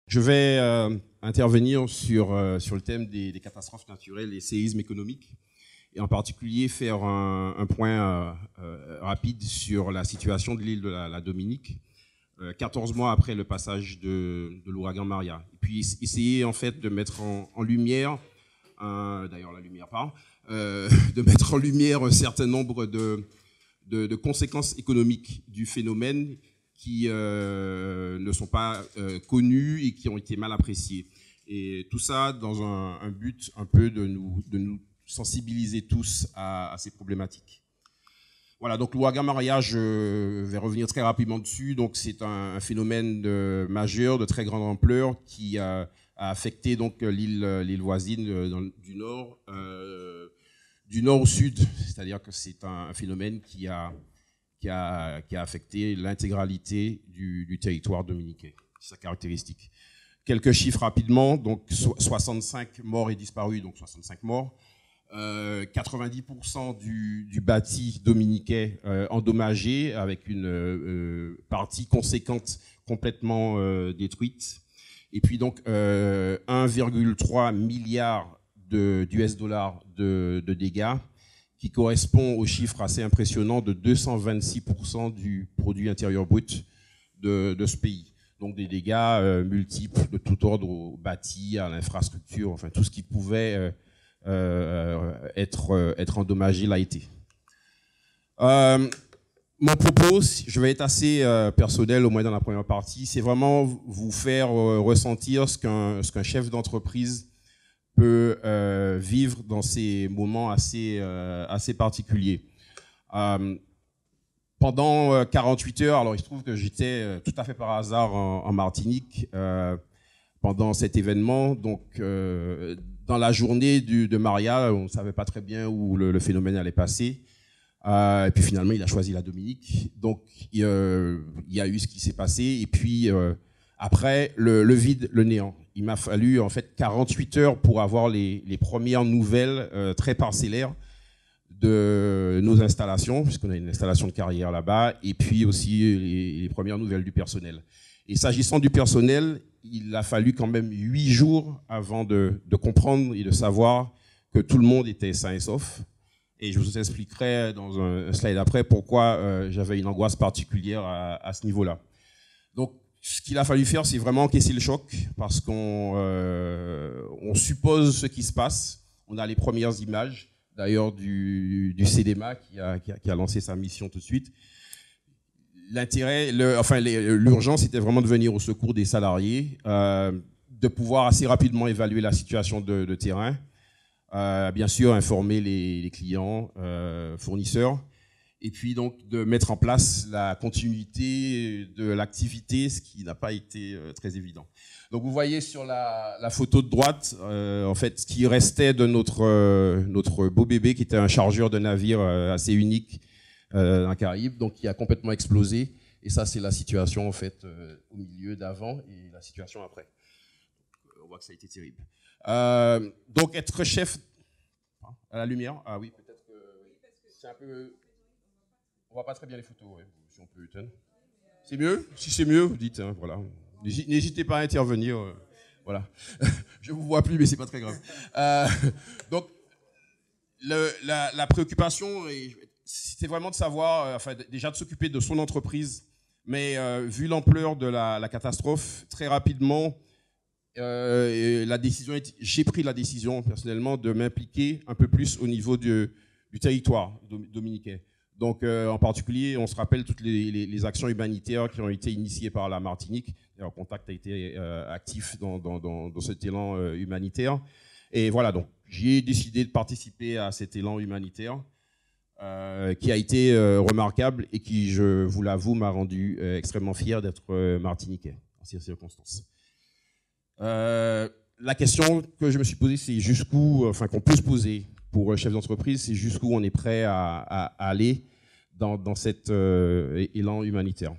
Je vais intervenir sur le thème des catastrophes naturelles et séismes économiques, et en particulier faire un point rapide sur la situation de l'île de la Dominique, 14 mois après le passage de l'ouragan Maria. Et puis essayer en fait de mettre en lumière, d'ailleurs la lumière parle, de mettre en lumière un certain nombre de conséquences économiques du phénomène qui ne sont pas connus et qui ont été mal appréciés. Et tout ça dans un but un peu de nous sensibiliser tous à ces problématiques. Voilà, donc l'ouragan Maria, je vais revenir très rapidement dessus. Donc c'est un phénomène majeur, de très grande ampleur, qui a affecté donc l'île voisine du nord au sud. C'est-à-dire que c'est un phénomène qui a affecté l'intégralité du territoire dominicain. C'est sa caractéristique. Quelques chiffres rapidement, donc 65 morts et disparus, donc 65 morts. 90% du bâti dominicain endommagé, avec une partie conséquente complètement détruite. Et puis donc 1,3 milliard d'US dollars de dégâts, qui correspond au chiffre assez impressionnant de 226% du produit intérieur brut de ce pays. Donc des dégâts multiples de tout ordre au bâti, à l'infrastructure, enfin tout ce qui pouvait être endommagé l'a été. Mon propos, je vais être assez personnel, au moins dans la première partie, c'est vraiment vous faire ressentir ce qu'un chef d'entreprise peut vivre dans ces moments assez particuliers. Pendant 48 heures, alors il se trouve que j'étais tout à fait par hasard en Martinique pendant cet événement. Donc, dans la journée de Maria, on ne savait pas très bien où le phénomène allait passer. Et puis finalement, il a choisi la Dominique. Donc, il y a eu ce qui s'est passé. Et puis, après, le vide, le néant. Il m'a fallu en fait 48 heures pour avoir les premières nouvelles très parcellaires de nos installations, puisqu'on a une installation de carrière là-bas, et puis aussi les premières nouvelles du personnel. Et s'agissant du personnel, il a fallu quand même 8 jours avant de comprendre et de savoir que tout le monde était sain et sauf. Et je vous expliquerai dans un slide après pourquoi j'avais une angoisse particulière à ce niveau-là. Donc, ce qu'il a fallu faire, c'est vraiment encaisser le choc, parce qu'on suppose ce qui se passe. On a les premières images, d'ailleurs, du CDMA qui a lancé sa mission tout de suite. L'urgence était vraiment de venir au secours des salariés, de pouvoir assez rapidement évaluer la situation de terrain, bien sûr informer les clients, fournisseurs, et puis donc de mettre en place la continuité de l'activité, ce qui n'a pas été très évident. Donc vous voyez sur la photo de droite, en fait, ce qui restait de notre beau bébé, qui était un chargeur de navire assez unique dans les Caraïbes, donc qui a complètement explosé. Et ça, c'est la situation en fait au milieu d'avant et la situation après. On voit que ça a été terrible. Donc être chef à la lumière, ah oui, peut-être que c'est un peu. On voit pas très bien les photos, ouais, si on peut éteindre. C'est mieux? Si c'est mieux, vous dites, hein, voilà. N'hésitez pas à intervenir, voilà. Je vous vois plus, mais c'est pas très grave. Donc, la préoccupation, c'était vraiment de savoir, déjà de s'occuper de son entreprise, mais vu l'ampleur de la catastrophe, très rapidement, j'ai pris la décision personnellement de m'impliquer un peu plus au niveau du territoire dominicain. Donc, en particulier, on se rappelle toutes les actions humanitaires qui ont été initiées par la Martinique. Alors, Contact a été actif dans cet élan humanitaire. Et voilà, donc, j'ai décidé de participer à cet élan humanitaire qui a été remarquable et qui, je vous l'avoue, m'a rendu extrêmement fier d'être martiniquais en ces circonstances. La question que je me suis posée, c'est qu'on peut se poser pour chef d'entreprise, c'est jusqu'où on est prêt à aller dans cet élan humanitaire.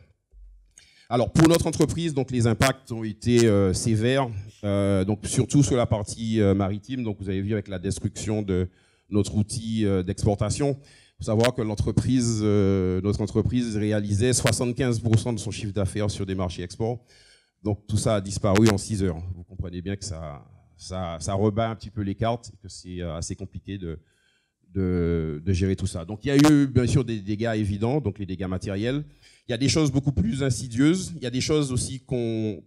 Alors, pour notre entreprise, donc, les impacts ont été sévères, donc, surtout sur la partie maritime. Donc, vous avez vu avec la destruction de notre outil d'exportation. Il faut savoir que notre entreprise réalisait 75% de son chiffre d'affaires sur des marchés export. Donc tout ça a disparu en 6 heures. Vous comprenez bien que ça rebat un petit peu les cartes et que c'est assez compliqué de gérer tout ça. Donc il y a eu bien sûr des dégâts évidents, donc les dégâts matériels. Il y a des choses beaucoup plus insidieuses, il y a des choses aussi dont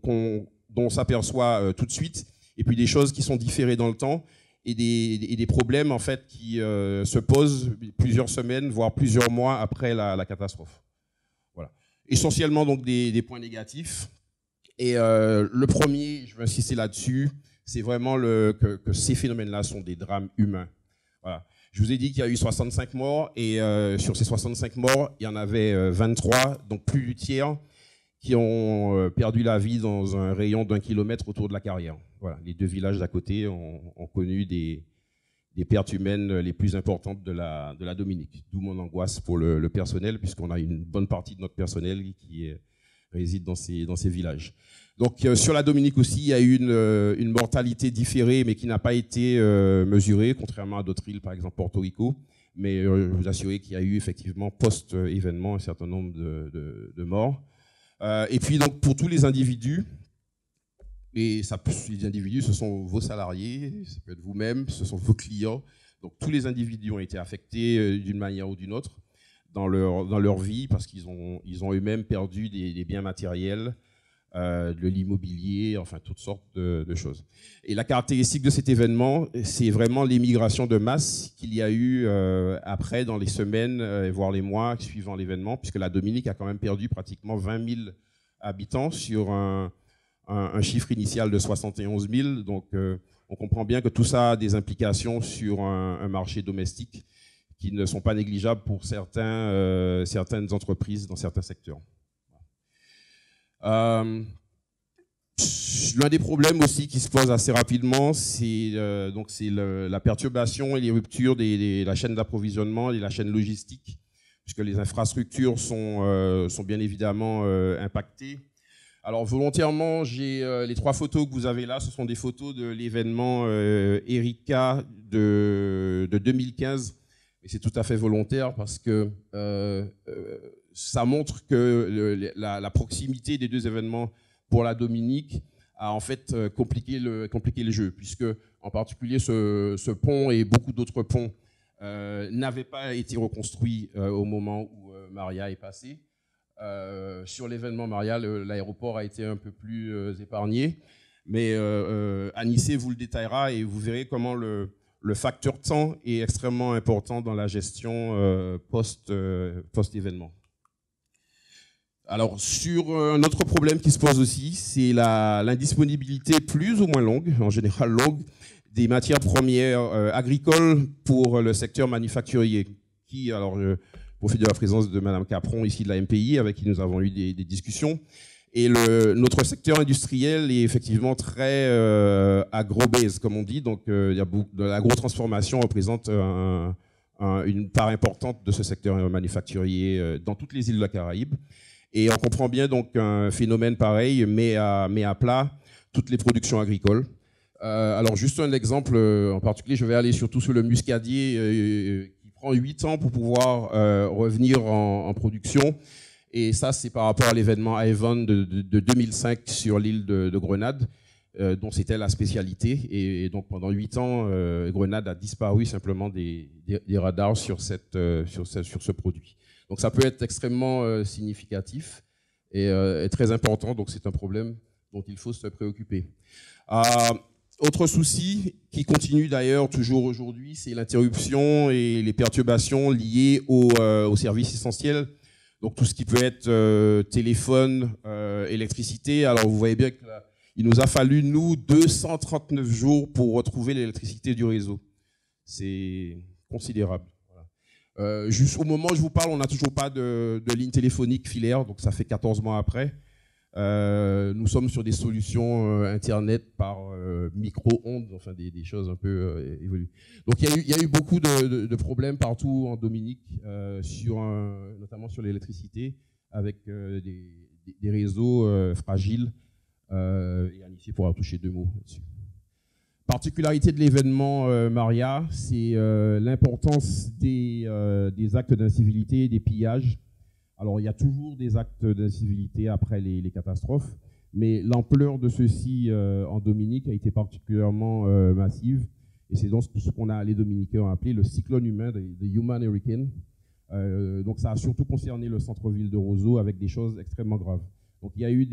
on s'aperçoit tout de suite, et puis des choses qui sont différées dans le temps, et des problèmes en fait qui se posent plusieurs semaines, voire plusieurs mois après la catastrophe. Voilà. Essentiellement donc des points négatifs. Et le premier, je veux insister là-dessus, c'est vraiment que ces phénomènes-là sont des drames humains. Voilà. Je vous ai dit qu'il y a eu 65 morts, et sur ces 65 morts, il y en avait 23, donc plus du tiers, qui ont perdu la vie dans un rayon d'1 kilomètre autour de la carrière. Voilà. Les 2 villages d'à côté ont connu des pertes humaines les plus importantes de la Dominique. D'où mon angoisse pour le personnel, puisqu'on a une bonne partie de notre personnel qui réside dans ces villages. Donc sur la Dominique aussi, il y a eu une mortalité différée, mais qui n'a pas été mesurée, contrairement à d'autres îles, par exemple Porto Rico. Mais je vous assure qu'il y a eu effectivement post-événement un certain nombre de morts. Et puis donc pour tous les individus, et les individus, ce sont vos salariés, ça peut être vous-même, ce sont vos clients. Donc tous les individus ont été affectés d'une manière ou d'une autre dans leur vie, parce qu'ils ont eux-mêmes perdu des biens matériels, de l'immobilier, enfin toutes sortes de choses. Et la caractéristique de cet événement, c'est vraiment l'émigration de masse qu'il y a eu après, dans les semaines, voire les mois suivant l'événement, puisque la Dominique a quand même perdu pratiquement 20 000 habitants sur un chiffre initial de 71 000. Donc on comprend bien que tout ça a des implications sur un marché domestique qui ne sont pas négligeables pour certaines entreprises dans certains secteurs. L'un des problèmes aussi qui se pose assez rapidement, c'est la perturbation et les ruptures de la chaîne d'approvisionnement et la chaîne logistique, puisque les infrastructures sont bien évidemment impactées. Alors volontairement, j'ai les 3 photos que vous avez là, ce sont des photos de l'événement Erika de 2015. Et c'est tout à fait volontaire, parce que ça montre que la proximité des 2 événements pour la Dominique a en fait compliqué le jeu, puisque en particulier ce pont et beaucoup d'autres ponts n'avaient pas été reconstruits au moment où Maria est passée. Sur l'événement Maria, l'aéroport a été un peu plus épargné, mais Anissé vous le détaillera, et vous verrez comment le facteur temps est extrêmement important dans la gestion post-événement. Alors, sur un autre problème qui se pose aussi, c'est l'indisponibilité plus ou moins longue, en général longue, des matières premières agricoles pour le secteur manufacturier, qui, alors, je profite de la présence de Madame Capron, ici de la MPI, avec qui nous avons eu des discussions. Et notre secteur industriel est effectivement très agro-based, comme on dit. Donc, l'agro-transformation représente une part importante de ce secteur manufacturier dans toutes les îles de la Caraïbe. Et on comprend bien donc un phénomène pareil met à plat toutes les productions agricoles. Alors, juste un exemple en particulier, je vais aller surtout sur le muscadier qui prend 8 ans pour pouvoir revenir en production. Et ça, c'est par rapport à l'événement Avon de 2005 sur l'île de Grenade, dont c'était la spécialité. Et donc, pendant 8 ans, Grenade a disparu simplement des radars sur ce produit. Donc, ça peut être extrêmement significatif et très important. Donc, c'est un problème dont il faut se préoccuper. Autre souci qui continue d'ailleurs toujours aujourd'hui, c'est l'interruption et les perturbations liées aux services essentiels. Donc tout ce qui peut être téléphone, électricité. Alors vous voyez bien qu'il nous a fallu, nous, 239 jours pour retrouver l'électricité du réseau. C'est considérable. Voilà. Juste au moment où je vous parle, on n'a toujours pas de ligne téléphonique filaire, donc ça fait 14 mois après. Nous sommes sur des solutions Internet par micro-ondes, enfin des choses un peu évoluées. Donc il y a eu beaucoup de problèmes partout en Dominique, notamment sur l'électricité, avec des réseaux fragiles. Et Anissé pourra toucher 2 mots là-dessus. Particularité de l'événement Maria, c'est l'importance des actes d'incivilité et des pillages. Alors, il y a toujours des actes d'incivilité après les catastrophes, Mais l'ampleur de ceci en Dominique a été particulièrement massive. Et c'est donc ce qu'on a, les Dominicains ont appelé le cyclone humain, the Human Hurricane. Donc ça a surtout concerné le centre-ville de Roseau avec des choses extrêmement graves. Donc il y a eu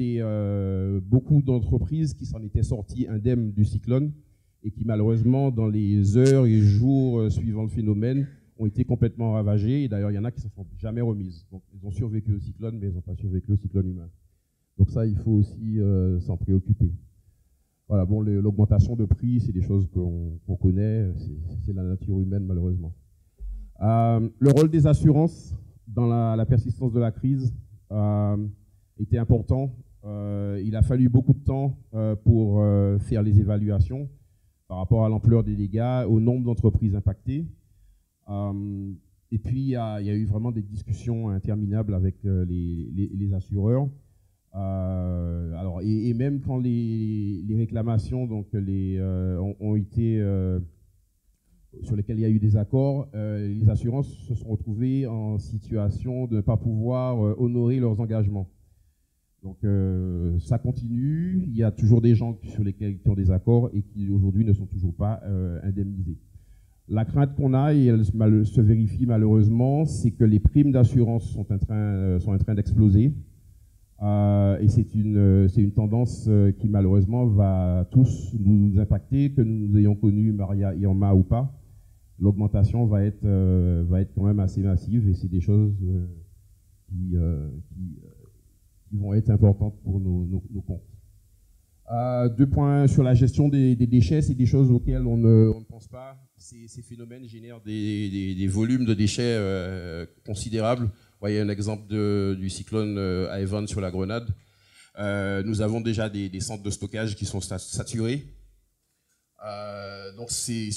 beaucoup d'entreprises qui s'en étaient sorties indemnes du cyclone et qui malheureusement dans les heures et jours suivant le phénomène ont été complètement ravagées. Et d'ailleurs il y en a qui ne s'en sont jamais remises. Donc ils ont survécu au cyclone mais ils n'ont pas survécu au cyclone humain. Donc ça il faut aussi s'en préoccuper. Voilà, bon, l'augmentation de prix, c'est des choses qu'on connaît, c'est la nature humaine malheureusement. Le rôle des assurances dans la persistance de la crise était important. Il a fallu beaucoup de temps pour faire les évaluations par rapport à l'ampleur des dégâts, au nombre d'entreprises impactées. Et puis, il y a eu vraiment des discussions interminables avec les assureurs. Et même quand les réclamations donc, ont été sur lesquels il y a eu des accords, les assurances se sont retrouvées en situation de ne pas pouvoir honorer leurs engagements. Donc ça continue, il y a toujours des gens sur lesquels qui ont des accords et qui aujourd'hui ne sont toujours pas indemnisés. La crainte qu'on a, et elle se vérifie malheureusement, c'est que les primes d'assurance sont en train d'exploser. Et c'est une tendance qui malheureusement va tous nous impacter, que nous ayons connu Maria Irma ou pas. L'augmentation va être quand même assez massive et c'est des choses qui vont être importantes pour nos comptes. 2 points sur la gestion des déchets, c'est des choses auxquelles on ne pense pas. Ces phénomènes génèrent des volumes de déchets considérables. Vous voyez un exemple du cyclone Ivan sur la Grenade. Nous avons déjà des centres de stockage qui sont saturés. Donc c'est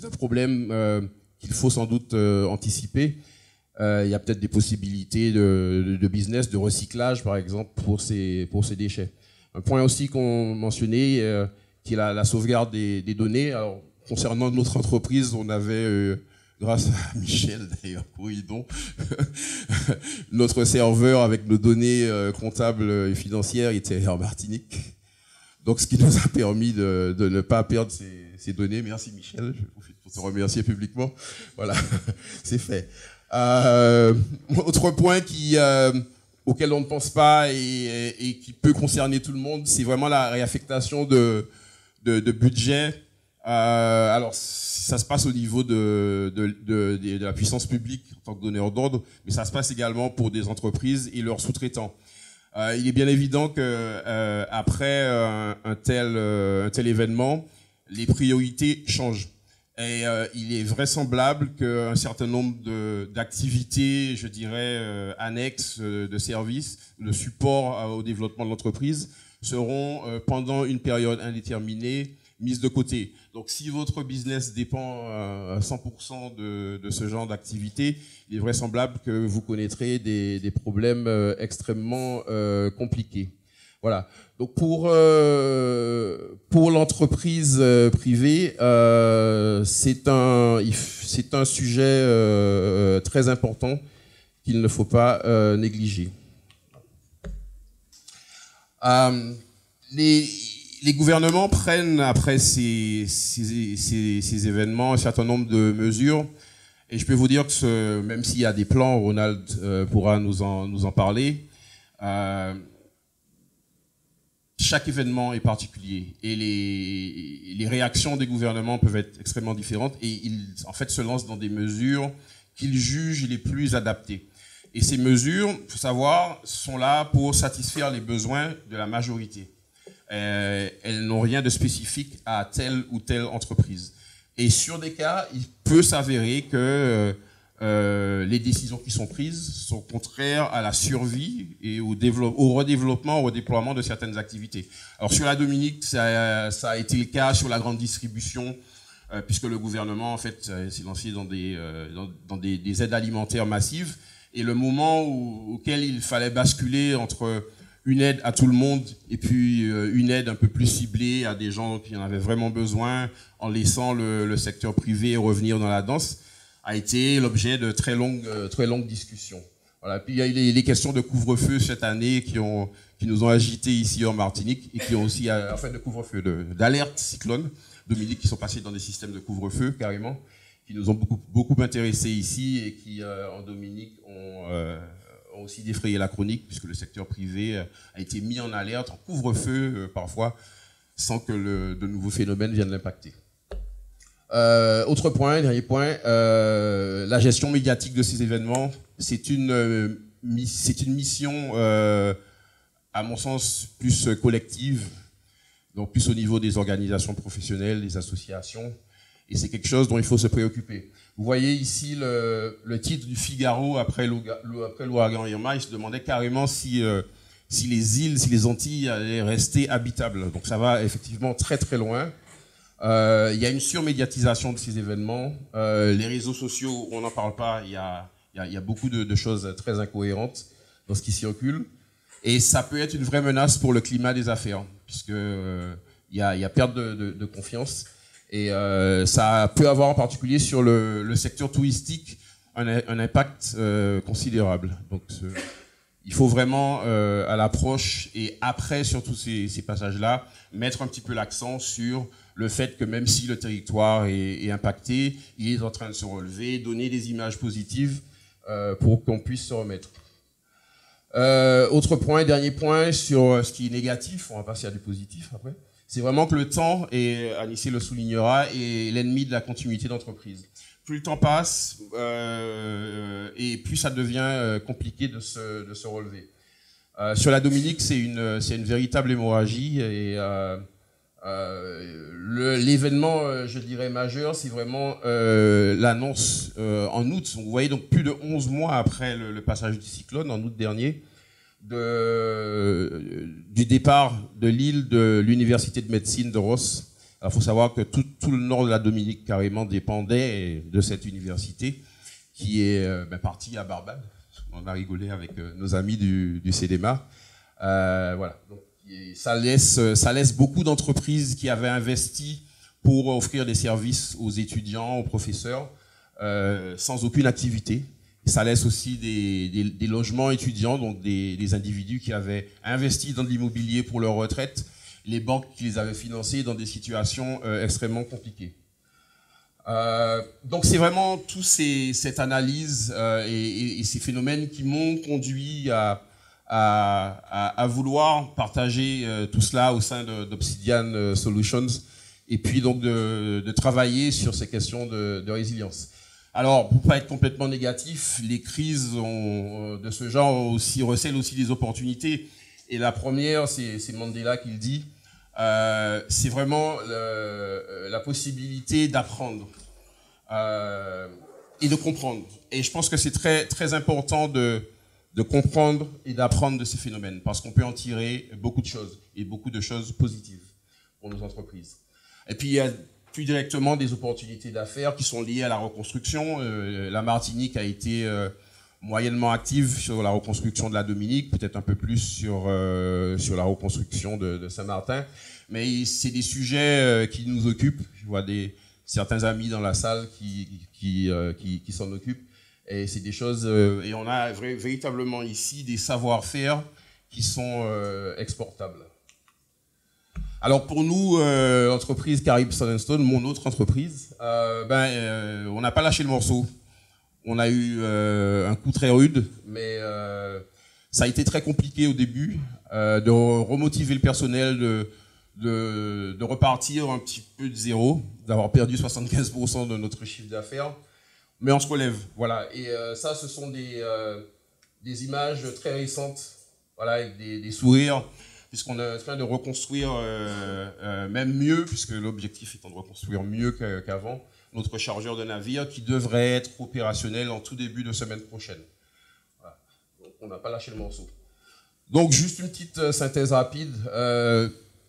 un problème qu'il faut sans doute anticiper. Il y a peut-être des possibilités de business, de recyclage par exemple pour ces déchets. Un point aussi qu'on mentionnait, qui est la sauvegarde des données. Alors, concernant notre entreprise, on avait, grâce à Michel d'ailleurs, Corridon, notre serveur avec nos données comptables et financières était en Martinique. Donc, ce qui nous a permis de ne pas perdre ces données. Merci Michel, je profite pour te remercier publiquement. Voilà, c'est fait. Autre point auquel on ne pense pas et qui peut concerner tout le monde, c'est vraiment la réaffectation de budget. Alors, ça se passe au niveau de la puissance publique en tant que donneur d'ordre, mais ça se passe également pour des entreprises et leurs sous-traitants. Il est bien évident que après un tel événement, les priorités changent. Et il est vraisemblable qu'un certain nombre d'activités, je dirais, annexes de services, de support au développement de l'entreprise, seront pendant une période indéterminée mises de côté. Donc si votre business dépend à 100% de ce genre d'activité, il est vraisemblable que vous connaîtrez des problèmes extrêmement compliqués. Voilà. Donc pour l'entreprise privée, c'est un sujet très important qu'il ne faut pas négliger. Les gouvernements prennent après ces événements un certain nombre de mesures. Et je peux vous dire que même s'il y a des plans, Ronald pourra nous en parler. Chaque événement est particulier et les réactions des gouvernements peuvent être extrêmement différentes et ils, en fait, se lancent dans des mesures qu'ils jugent les plus adaptées. Et ces mesures, il faut savoir, sont là pour satisfaire les besoins de la majorité. Elles n'ont rien de spécifique à telle ou telle entreprise. Et sur des cas, il peut s'avérer que les décisions qui sont prises sont contraires à la survie et au redéveloppement, au redéploiement de certaines activités. Alors sur la Dominique, ça a été le cas sur la grande distribution, puisque le gouvernement en fait s'est lancé dans des aides alimentaires massives. Et le moment auquel il fallait basculer entre une aide à tout le monde et puis une aide un peu plus ciblée à des gens qui en avaient vraiment besoin, en laissant le secteur privé revenir dans la danse, a été l'objet de très longues discussions. Voilà. Puis il y a les questions de couvre-feu cette année qui nous ont agités ici en Martinique et qui ont aussi, enfin de couvre-feu, d'alerte cyclone, Dominique, qui sont passés dans des systèmes de couvre-feu carrément, qui nous ont beaucoup intéressés ici et qui, en Dominique, ont aussi défrayé la chronique puisque le secteur privé a été mis en alerte, en couvre-feu parfois, sans que de nouveaux phénomènes viennent l'impacter. Autre point, dernier point, la gestion médiatique de ces événements, c'est une mission, à mon sens, plus collective, donc plus au niveau des organisations professionnelles, des associations, et c'est quelque chose dont il faut se préoccuper. Vous voyez ici le titre du Figaro après l'ouragan Irma, il se demandait carrément si les îles, si les Antilles allaient rester habitables. Donc ça va effectivement très très loin. Il y a une surmédiatisation de ces événements. Les réseaux sociaux, on n'en parle pas, il y a beaucoup de choses très incohérentes dans ce qui circule. Et ça peut être une vraie menace pour le climat des affaires, puisque il y a perte de confiance. Et ça peut avoir en particulier sur le secteur touristique un impact considérable. Donc il faut vraiment, à l'approche et après surtout ces passages-là, mettre un petit peu l'accent sur le fait que même si le territoire est impacté, il est en train de se relever, donner des images positives pour qu'on puisse se remettre. Autre point, dernier point sur ce qui est négatif, on va passer à du positif après, c'est vraiment que le temps, et Anissé le soulignera, est l'ennemi de la continuité d'entreprise. Plus le temps passe, et plus ça devient compliqué de se relever. Sur la Dominique, c'est une véritable hémorragie, et l'événement, je dirais, majeur, c'est vraiment l'annonce en août. Vous voyez, donc plus de 11 mois après le passage du cyclone, en août dernier, du départ de l'île de l'université de médecine de Ross. Il faut savoir que tout le nord de la Dominique carrément dépendait de cette université qui est partie à Barbade. On a rigolé avec nos amis du CDMA. Voilà. Donc, ça laisse beaucoup d'entreprises qui avaient investi pour offrir des services aux étudiants, aux professeurs, sans aucune activité. Ça laisse aussi des logements étudiants, donc des individus qui avaient investi dans de l'immobilier pour leur retraite, les banques qui les avaient financés dans des situations extrêmement compliquées. Donc c'est vraiment toute cette analyse et ces phénomènes qui m'ont conduit à vouloir partager tout cela au sein d'Obsidian Solutions et puis donc de travailler sur ces questions de résilience. Alors, pour pas être complètement négatif, les crises de ce genre recèlent aussi des opportunités. Et la première, c'est Mandela qui le dit, c'est vraiment la possibilité d'apprendre et de comprendre. Et je pense que c'est très, très important de comprendre et d'apprendre de ces phénomènes, parce qu'on peut en tirer beaucoup de choses, et beaucoup de choses positives pour nos entreprises. Et puis, il y a plus directement des opportunités d'affaires qui sont liées à la reconstruction. La Martinique a été moyennement active sur la reconstruction de la Dominique, peut-être un peu plus sur la reconstruction de Saint-Martin. Mais c'est des sujets qui nous occupent. Je vois certains amis dans la salle qui s'en occupent. Et c'est des choses... et on a véritablement ici des savoir-faire qui sont exportables. Alors pour nous, l'entreprise Caraïbes Stone & Stone, mon autre entreprise, on n'a pas lâché le morceau. On a eu un coup très rude, mais ça a été très compliqué au début de remotiver le personnel, de repartir un petit peu de zéro, d'avoir perdu 75% de notre chiffre d'affaires, mais on se relève, voilà. Et ça, ce sont des images très récentes, voilà, avec des sourires, puisqu'on est en train de reconstruire même mieux, puisque l'objectif étant de reconstruire mieux qu'avant, notre chargeur de navire qui devrait être opérationnel en tout début de semaine prochaine. Voilà. Donc on n'a pas lâché le morceau. Donc juste une petite synthèse rapide.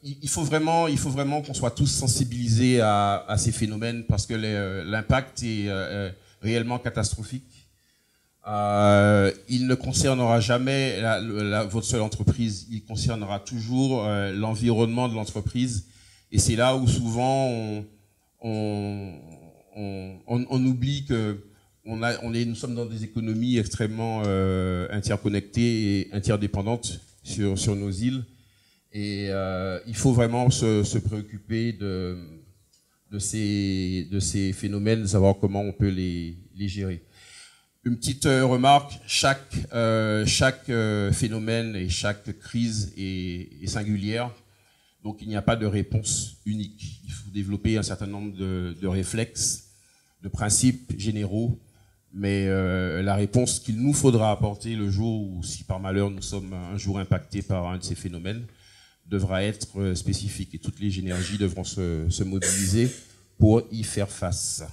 Il faut vraiment qu'on soit tous sensibilisés à ces phénomènes parce que l'impact est réellement catastrophique. Il ne concernera jamais votre seule entreprise, il concernera toujours l'environnement de l'entreprise. Et c'est là où souvent on oublie que nous sommes dans des économies extrêmement interconnectées et interdépendantes sur nos îles. Et il faut vraiment se préoccuper de ces phénomènes, de savoir comment on peut les gérer. Une petite remarque, chaque phénomène et chaque crise est singulière, donc il n'y a pas de réponse unique. Il faut développer un certain nombre de réflexes, de principes généraux, mais la réponse qu'il nous faudra apporter le jour où, si par malheur nous sommes un jour impactés par un de ces phénomènes, devra être spécifique et toutes les énergies devront se mobiliser pour y faire face.